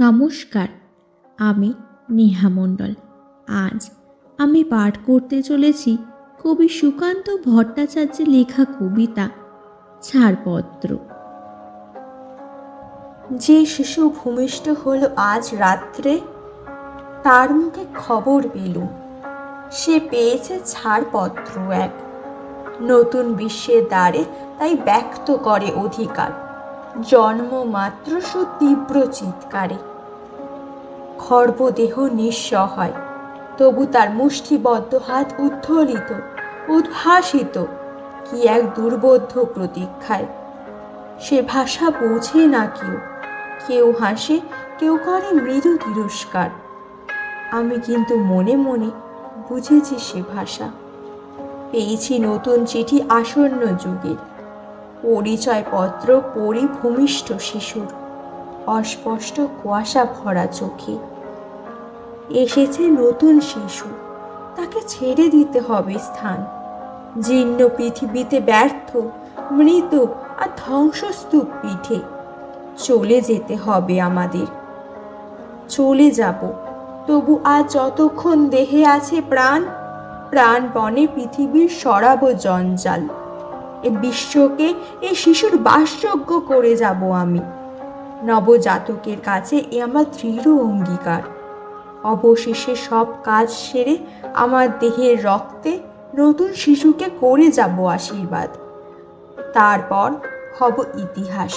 নমস্কার, আমি নেহা মণ্ডল। আজ আমি পাঠ করতে চলেছি কবি সুকান্ত ভট্টাচার্যের লেখা কবিতা ছাড়পত্র। যে শিশু ভূমিষ্ঠ হলো আজ রাত্রে, তার মুখে খবর পেলুম সে পেয়েছে ছাড়পত্র এক। নতুন বিশ্বের দ্বারে তাই ব্যক্ত করে অধিকার, জন্মমাত্র সুতীব্র চিৎকারে। খর্বদেহ নিঃসহায়, তবু তার মুষ্টিবদ্ধ হাত উদ্ধরিত, উদ্ভাসিত কি এক দুর্বোধ্য প্রতীক্ষায়। সে ভাষা বোঝে না কেউ, কেউ হাসে, কেউ করে মৃদু তিরস্কার। আমি কিন্তু মনে মনে বুঝেছি সে ভাষা। পেয়েছি নতুন চিঠি আসন্ন যুগের, পরিচয়পত্র পড়ি ভূমিষ্ঠ শিশুর অস্পষ্ট কুয়াশা ভরা চোখে। এসেছে নতুন শিশু, তাকে ছেড়ে দিতে হবে স্থান। জীর্ণ পৃথিবীতে ব্যর্থ, মৃত আর ধ্বংসস্তূপ পিঠে চলে যেতে হবে আমাদের। চলে যাব, তবু আজ যতক্ষণ দেহে আছে প্রাণ, প্রাণপণে পৃথিবীর সরাবো জঞ্জাল। এ বিশ্বকে এই শিশুর বাসযোগ্য করে যাব আমি। নবজাতকের কাছে এ আমার দৃঢ় অঙ্গীকার। অবশেষে সব কাজ সেরে আমার দেহের রক্তে নতুন শিশুকে করে যাব আশীর্বাদ। তারপর হব ইতিহাস।